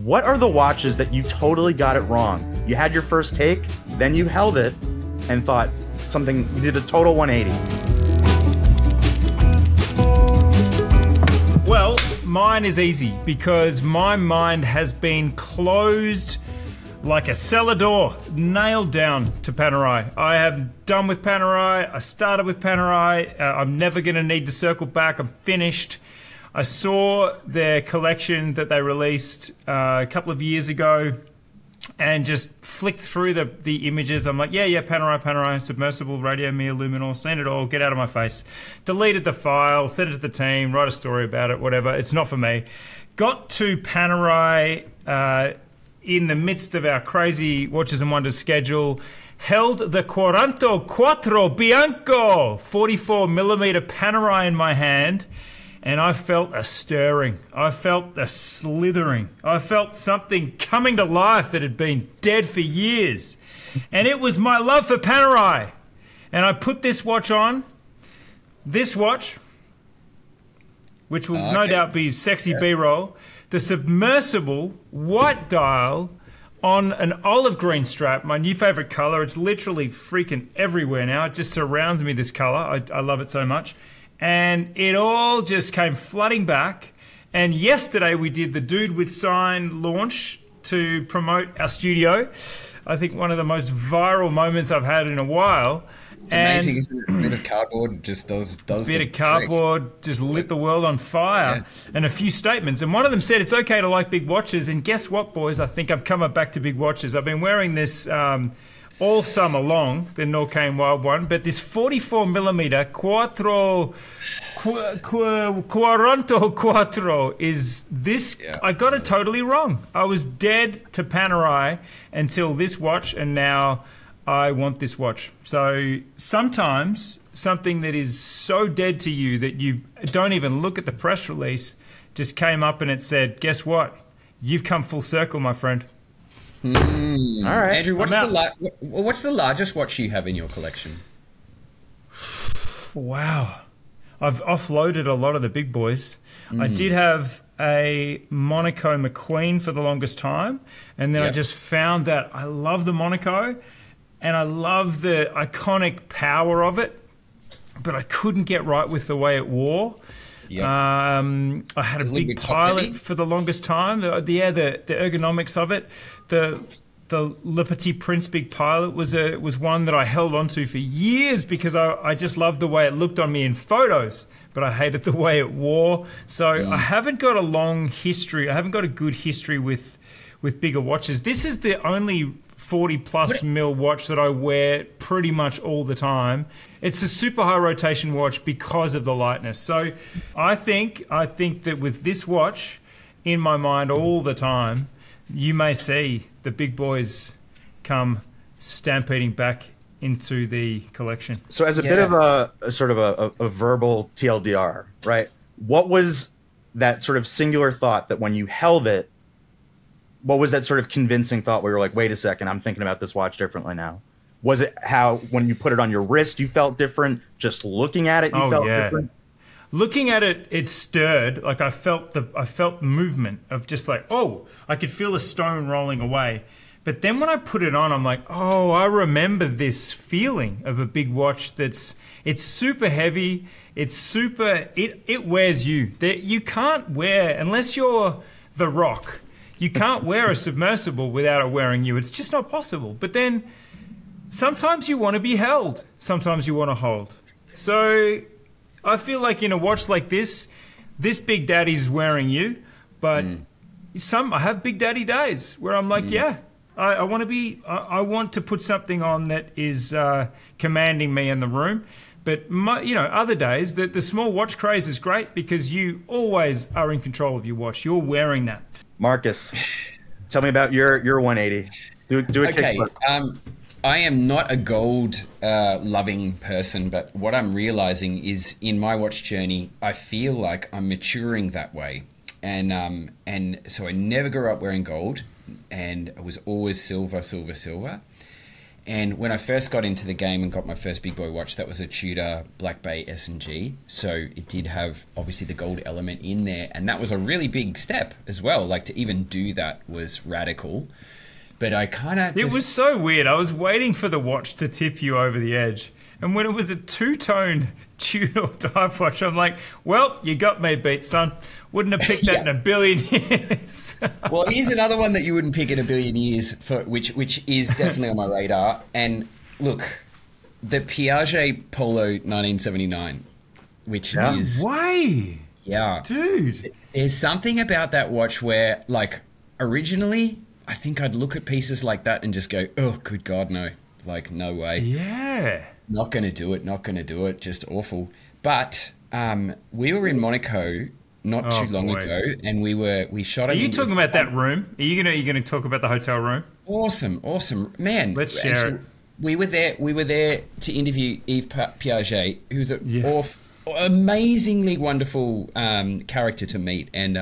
What are the watches that you totally got it wrong? You had your first take, then you held it and thought something, you did a total 180. Well, mine is easy because my mind has been closed like a cellar door, nailed down to Panerai. I am done with Panerai. I started with Panerai. I'm never going to need to circle back. I'm finished. I saw their collection that they released a couple of years ago and just flicked through the images. I'm like, yeah, Panerai, submersible, radio mirror, luminol, seen it all, get out of my face. Deleted the file, sent it to the team, write a story about it, whatever. It's not for me. Got to Panerai in the midst of our crazy Watches and Wonders schedule, held the 44 Bianco 44mm Panerai in my hand, and I felt a stirring. I felt a slithering. I felt something coming to life that had been dead for years. And it was my love for Panerai. And I put this watch on. This watch, which will no doubt be sexy B-roll. The submersible white dial on an olive green strap, my new favorite color. It's literally freaking everywhere now. It just surrounds me, this color. I love it so much. And it all just came flooding back. And yesterday we did the Dude with Sign launch to promote our studio. I think one of the most viral moments I've had in a while. It's amazing, isn't it? A bit of cardboard just does a bit of cardboard trick. Just lit the world on fire. Yeah. And a few statements. And one of them said, it's okay to like big watches. And guess what, boys? I think I'm coming back to big watches. I've been wearing this all summer long, the Norcane Wild one, but this 44mm Quaranto is this. Yeah. I got it totally wrong. I was dead to Panerai until this watch, and now I want this watch. So sometimes something that is so dead to you that you don't even look at the press release just came up and it said, guess what? You've come full circle, my friend. All right, Andrew. What's the largest watch you have in your collection? Wow, I've offloaded a lot of the big boys. I did have a Monaco McQueen for the longest time, and then I just found that I love the Monaco, and I love the iconic power of it, but I couldn't get right with the way it wore. Yep. I had a big Pilot for the longest time. The ergonomics of it. The Le Petit Prince Big Pilot was one that I held onto for years because I just loved the way it looked on me in photos, but I hated the way it wore. So I haven't got a long history. I haven't got a good history with bigger watches. This is the only 40+ mil watch that I wear pretty much all the time. It's a super high rotation watch because of the lightness. So I think that with this watch in my mind all the time, you may see the big boys come stampeding back into the collection. So as a bit of a sort of a verbal TLDR, right? What was that sort of singular thought that when you held it, what was that sort of convincing thought where you're like, wait a second, I'm thinking about this watch differently now? Was it how when you put it on your wrist, you felt different? Just looking at it, you felt different? Looking at it, it stirred. Like I felt movement of just like, oh, I could feel a stone rolling away. But then when I put it on, I'm like, oh, I remember this feeling of a big watch it's super heavy. It wears you. You can't wear, unless you're The Rock, you can't wear a submersible without it wearing you. It's just not possible. But then sometimes you want to be held. Sometimes you want to hold. So I feel like in a watch like this Big Daddy's wearing you, but I have Big Daddy days where I'm like, I want to put something on that is commanding me in the room. But other days, the small watch craze is great because you always are in control of your watch. You're wearing that. Marcus, tell me about your 180. Do a kickflip. I am not a gold loving person, but what I'm realizing is in my watch journey, I feel like I'm maturing that way. And so I never grew up wearing gold, and I was always silver. And when I first got into the game and got my first big boy watch, that was a Tudor Black Bay S&G. So it did have obviously the gold element in there, and that was a really big step as well. Like to even do that was radical. But I kind of It was so weird. I was waiting for the watch to tip you over the edge. And when it was a two-tone Tudor dive watch, I'm like, well, you got me beat, son. Wouldn't have picked that in a billion years. Well, here's another one that you wouldn't pick in a billion years, for which is definitely on my radar. And look, the Piaget Polo 1979, which is... Way! Yeah. Dude. There's something about that watch where, like, originally, I think I'd look at pieces like that and just go, oh, good God, no. Like, no way. Yeah. Not going to do it, just awful. But we were in Monaco not too long ago, and we shot. Are you talking about that room? Are you gonna talk about the hotel room? Awesome, man. Let's share it. We were there to interview Yves Piaget, who's an amazingly wonderful character to meet, and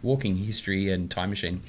walking history and time machine.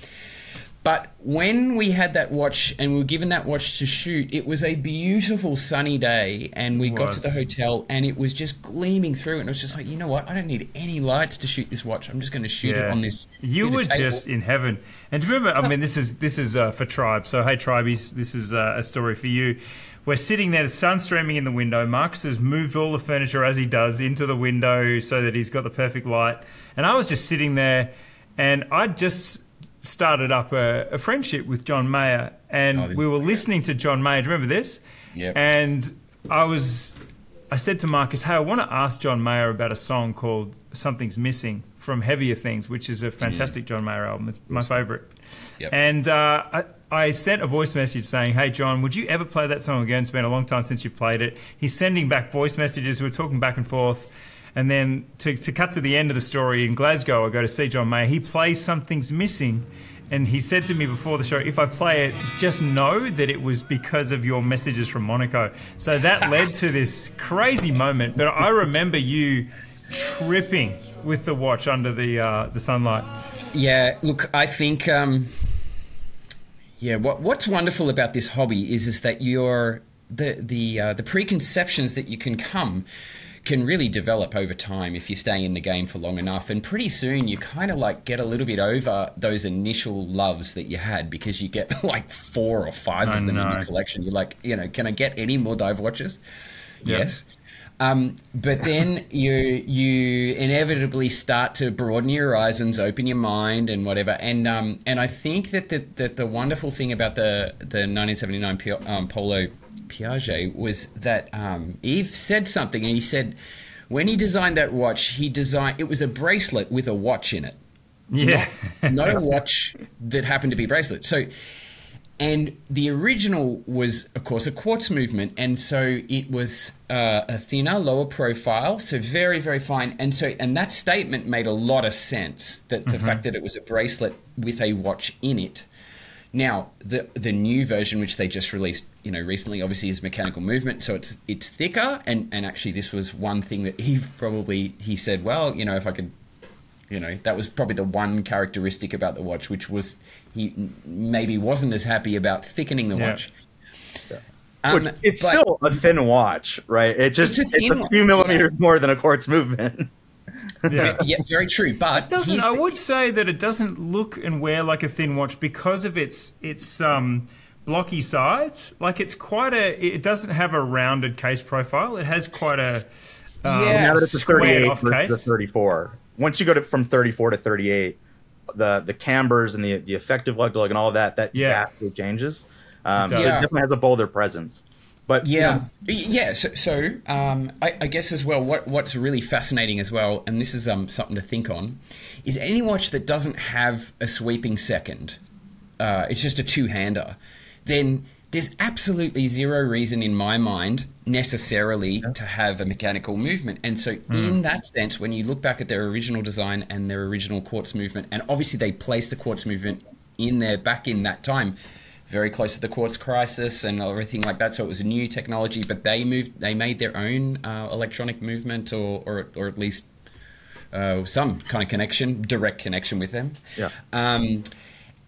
But when we had that watch and we were given that watch to shoot, it was a beautiful sunny day, and we got to the hotel and it was just gleaming through, and it was just like, you know what? I don't need any lights to shoot this watch. I'm just going to shoot it on this. You were just in heaven. And remember, I mean, this is for Tribe. So hey, Tribies, this is a story for you. We're sitting there, the sun's streaming in the window. Marcus has moved all the furniture as he does into the window so that he's got the perfect light. And I was just sitting there, and I just started up a friendship with John Mayer, and we were listening to John Mayer. Do you remember this? Yeah. And I said to Marcus, hey, I want to ask John Mayer about a song called Something's Missing from Heavier Things, which is a fantastic John Mayer album. It's my favorite. Yep. And I sent a voice message saying, hey, John, would you ever play that song again? It's been a long time since you played it. He's sending back voice messages. We're talking back and forth. And then to cut to the end of the story, in Glasgow, I go to see John Mayer. He plays Something's Missing. And he said to me before the show, if I play it, just know that it was because of your messages from Monaco. So that led to this crazy moment. But I remember you tripping with the watch under the sunlight. Yeah, look, I think, what's wonderful about this hobby is that the preconceptions that you can really develop over time if you stay in the game for long enough, and pretty soon you kind of like get a little bit over those initial loves that you had, because you get like 4 or 5 of them in your collection. You're like, can I get any more dive watches? Yeah. Yes. But then you inevitably start to broaden your horizons, open your mind, and whatever. And I think that the wonderful thing about the 1979 Polo Piaget was that Yves said something, and he said when he designed that watch, it was a bracelet with a watch in it. Yeah. Not a watch that happened to be a bracelet. So, and the original was, of course, a quartz movement, and so it was a thinner, lower profile, so very, very fine. And that statement made a lot of sense, that the fact that it was a bracelet with a watch in it. Now, the new version, which they just released, recently, obviously is mechanical movement, so it's thicker. And actually, this was one thing that he said, well, if I could, that was probably the one characteristic about the watch, which was he maybe wasn't as happy about thickening the watch. Yeah. It's still a thin watch, right? It's a few millimeters more than a quartz movement. Yeah. Very true. But I would say that it doesn't look and wear like a thin watch because of its blocky sides. Like it doesn't have a rounded case profile. It has quite a now that it's a 38 versus case. a 34. Once you go from 34 to 38, the cambers and the effective lug to lug and all of that vastly changes. So it definitely has a bolder presence. But So I guess as well, what's really fascinating as well, and this is something to think on, is any watch that doesn't have a sweeping second, it's just a two-hander, then there's absolutely zero reason in my mind necessarily to have a mechanical movement. And so in that sense, when you look back at their original design and their original quartz movement, and obviously they placed the quartz movement in there back in that time, very close to the quartz crisis and everything like that. So it was a new technology, but they made their own electronic movement, or at least some kind of direct connection with them. Yeah.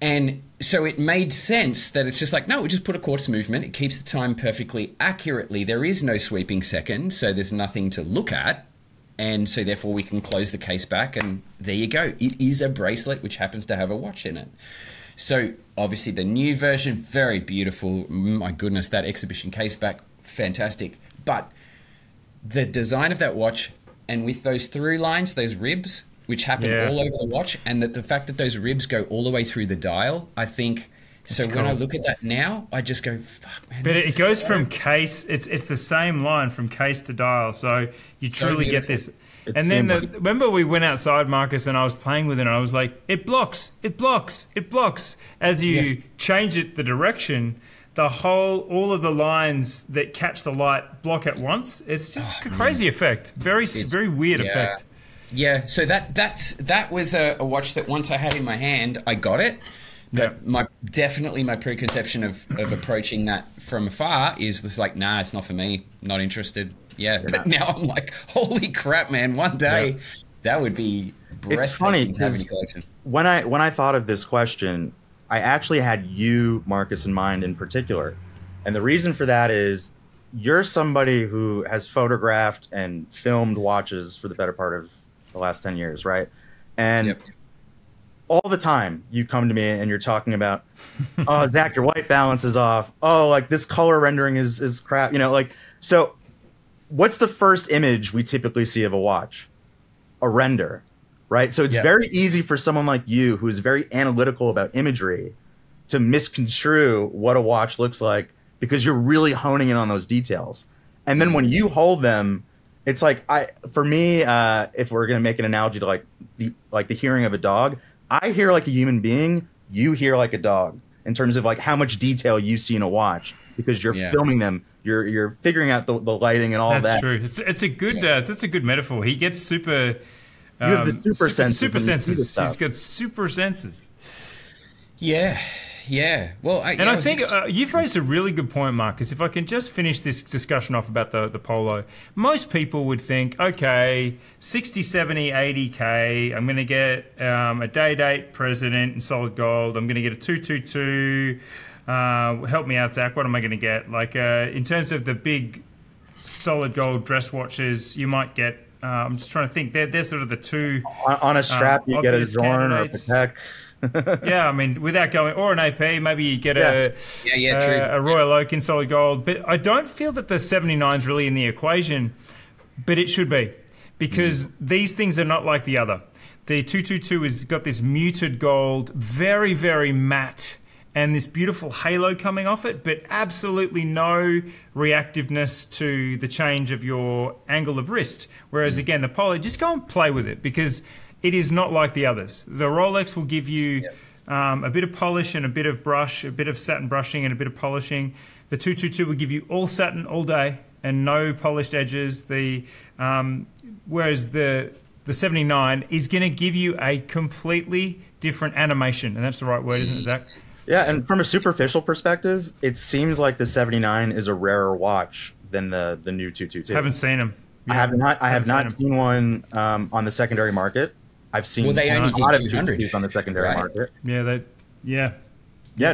And so it made sense that it's just like, no, we just put a quartz movement. It keeps the time perfectly accurately. There is no sweeping second, so there's nothing to look at. And so therefore we can close the case back, and there you go. It is a bracelet which happens to have a watch in it. So obviously the new version, very beautiful. My goodness, that exhibition case back, fantastic. But the design of that watch, and with those through lines, those ribs, which happen all over the watch, and that the fact that those ribs go all the way through the dial, I think... So when I look at that now, I just go, fuck, man. But it goes from case, it's the same line from case to dial. So you truly get this. And then remember we went outside, Marcus, and I was playing with it, and I was like, it blocks, it blocks, it blocks. As you change it, the direction, all of the lines that catch the light block at once. It's just a crazy effect. Very weird effect. Yeah, so that was a watch that once I had in my hand, I got it. But my preconception of approaching that from afar is this, like, nah, it's not for me, not interested. Yeah, but now I'm like, holy crap, man! One day that would be breathtaking. It's funny because when I thought of this question, I actually had you, Marcus, in mind in particular, and the reason for that is you're somebody who has photographed and filmed watches for the better part of the last 10 years, right? And all the time you come to me and you're talking about, oh, Zach, your white balance is off. Oh, like this color rendering is crap. You know, like, so what's the first image we typically see of a watch? A render, right? So it's very easy for someone like you, who is very analytical about imagery, to misconstrue what a watch looks like because you're really honing in on those details. And then when you hold them, it's like, for me, if we're going to make an analogy to like the hearing of a dog, I hear like a human being, you hear like a dog, in terms of like how much detail you see in a watch, because you're filming them, you're figuring out the lighting and all that. That's true. It's a good metaphor. He gets super. You have the super senses. Super senses. He's got super senses. Yeah. Yeah. Well, I think you've raised a really good point, Marcus. If I can just finish this discussion off about the Polo. Most people would think, okay, 60, 70, 80K, I'm going to get a day-date president in solid gold. I'm going to get a 222. Help me out, Zach. What am I going to get? Like, in terms of the big solid gold dress watches, you might get, I'm just trying to think, they're sort of the two. On a strap, you get a Zorn or a Patek. Yeah, I mean, without going, or an AP, maybe you get a Royal Oak in solid gold. But I don't feel that the 79 is really in the equation, but it should be, because these things are not like the other. The 222 has got this muted gold, very, very matte, and this beautiful halo coming off it, but absolutely no reactiveness to the change of your angle of wrist. Whereas, again, the Polo, just go and play with it, because it is not like the others. The Rolex will give you a bit of polish and a bit of brush, a bit of satin brushing and a bit of polishing. The 222 will give you all satin all day and no polished edges. Whereas the 79 is going to give you a completely different animation. And that's the right word, isn't it, Zach? Yeah, and from a superficial perspective, it seems like the 79 is a rarer watch than the new 222. Haven't seen them. Yeah, I have not seen one on the secondary market. I've seen they only a lot of 200 on the secondary market. Yeah,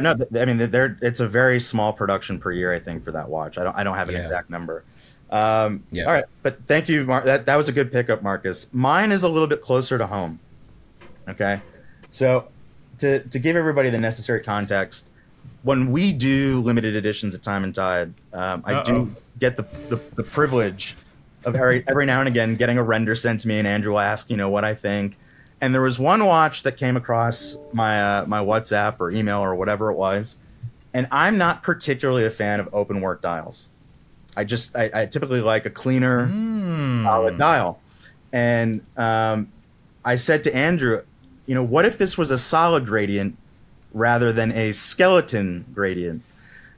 no, I mean, it's a very small production per year, I think, for that watch. I don't have an exact number. All right, but thank you, Mark. That was a good pickup, Marcus. Mine is a little bit closer to home. Okay, so to give everybody the necessary context, when we do limited editions at Time+Tide, I do get the privilege of every now and again getting a render sent to me, and Andrew will ask, what I think. And there was one watch that came across my my WhatsApp or email or whatever it was, and I'm not particularly a fan of open work dials. I typically like a cleaner, solid dial. And I said to Andrew, what if this was a solid gradient rather than a skeleton gradient?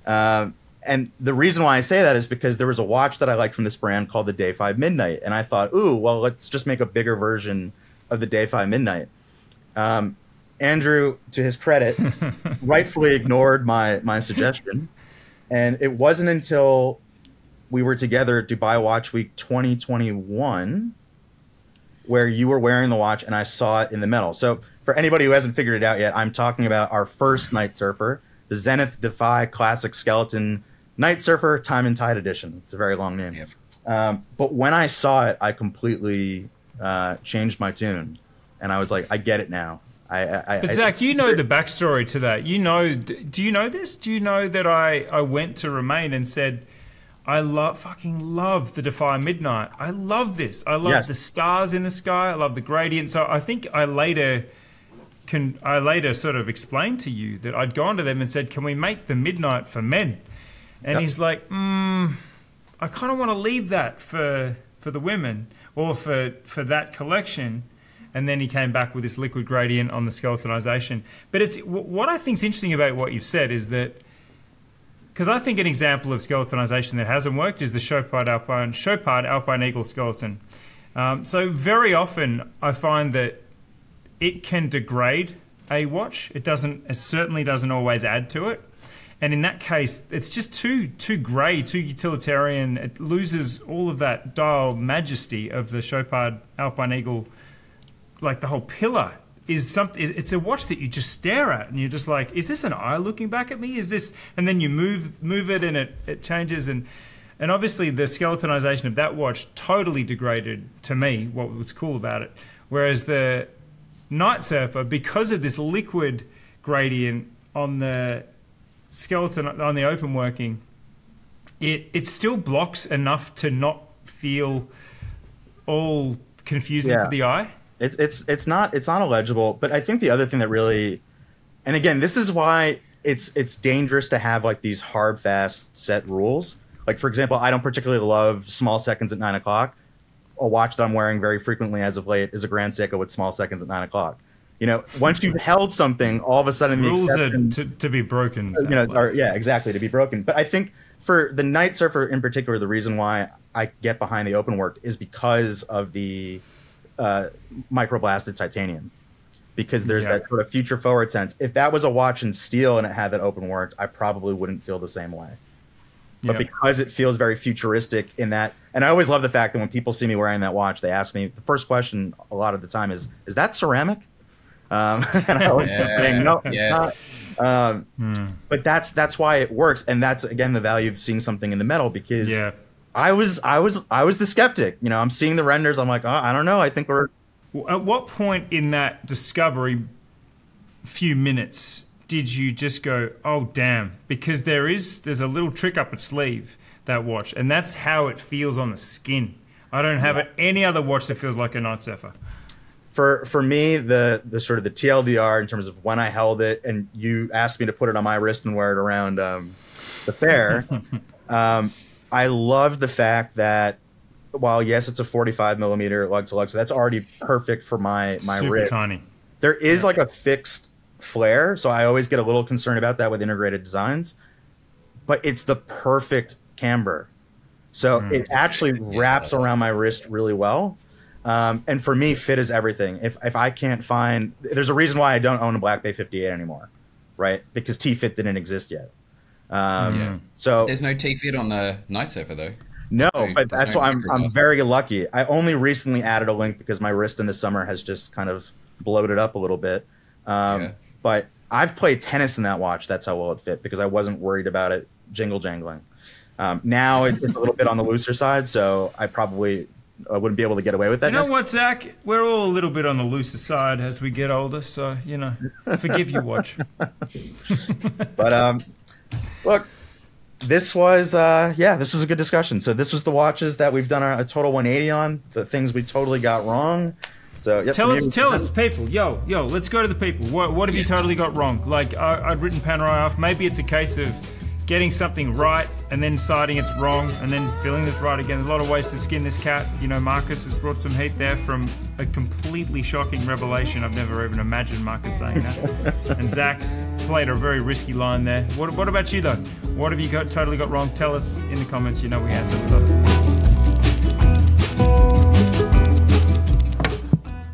And the reason why I say that is because there was a watch that I liked from this brand called the Day 5 Midnight. And I thought, let's just make a bigger version of the Day 5 Midnight. Andrew, to his credit, rightfully ignored my suggestion. And it wasn't until we were together at Dubai Watch Week 2021 where you were wearing the watch and I saw it in the metal. So for anybody who hasn't figured it out yet, I'm talking about our first Night Surfer, the Zenith Defy Classic Skeleton Night Surfer Time+Tide Edition. It's a very long name. Yep. But when I saw it, I completely changed my tune, and I was like, I get it now. But Zach, you know the backstory to that. You know, do you know this? Do you know that I went to Remain and said, I fucking love the Defy Midnight. I love this. I love the stars in the sky. I love the gradient. So I think I later sort of explained to you that I'd gone to them and said, can we make the Midnight for men? And he's like, I kind of want to leave that for the women, or for that collection. And then he came back with this liquid gradient on the skeletonization. But it's what I think is interesting about what you've said is that, because I think an example of skeletonization that hasn't worked is the Chopard Alpine Eagle skeleton. So very often I find that it can degrade a watch. It certainly doesn't always add to it. And in that case, it's just too grey, too utilitarian. It loses all of that dial majesty of the Chopard Alpine Eagle. Like the whole pillar is it's a watch that you just stare at and you're just like, is this an eye looking back at me? Is this? And then you move it and it changes, and obviously the skeletonization of that watch totally degraded, to me, what was cool about it. Whereas the Night Surfer, because of this liquid gradient on the skeleton, on the open working, it still blocks enough to not feel all confusing to the eye. It's not illegible, but I think the other thing that really, and again, this is why it's dangerous to have like these hard, fast set rules. Like, for example, I don't particularly love small seconds at 9 o'clock. A watch that I'm wearing very frequently as of late is a Grand Seiko with small seconds at 9 o'clock. You know, once you've held something, all of a sudden the rules are to be broken. You know, exactly, to be broken. But I think for the Night Surfer in particular, the reason why I get behind the open work is because of the microblasted titanium, because there's that sort of future forward sense. If that was a watch in steel and it had that open work, I probably wouldn't feel the same way. But because it feels very futuristic in that, and I always love the fact that when people see me wearing that watch, they ask me, the first question a lot of the time is that ceramic? And I always saying, no, it's not. But that's why it works, and that's again the value of seeing something in the metal, because I was the skeptic. You know, I'm seeing the renders. I'm like, oh, I don't know. I think we're. At what point in that discovery, few minutes, did you just go, oh damn? Because there's a little trick up its sleeve, that watch, and that's how it feels on the skin. I don't have any other watch that feels like a Night Surfer. For me, the sort of the TLDR in terms of when I held it, and you asked me to put it on my wrist and wear it around the fair. I love the fact that while yes, it's a 45 millimeter lug to lug, so that's already perfect for my super wrist. Tiny. There is like a fixed flare, so I always get a little concerned about that with integrated designs. But it's the perfect camber, so it actually wraps around my wrist really well. And for me, fit is everything. If I can't find, there's a reason why I don't own a Black Bay 58 anymore, right? Because T-Fit didn't exist yet. So there's no T-Fit on the Night Surfer though. No, but that's why I'm very lucky. I only recently added a link because my wrist in the summer has just kind of bloated up a little bit. But I've played tennis in that watch. That's how well it fit, because I wasn't worried about it jangling. Now it's a little bit on the looser side, so I probably wouldn't be able to get away with that. You know what, Zach? We're all a little bit on the looser side as we get older, so, you know, forgive you, watch. But, look, this was a good discussion. So this was the watches that we've done a total 180 on, the things we totally got wrong. So tell us, people. Yo, let's go to the people. What have you totally got wrong? Like, I'd written Panerai off. Maybe it's a case of getting something right and then deciding it's wrong and then feeling it's right again. There's a lot of ways to skin this cat. You know, Marcus has brought some heat there from a completely shocking revelation. I've never even imagined Marcus saying that. And Zach played a very risky line there. What about you, though? What have you totally got wrong? Tell us in the comments. You know we answer.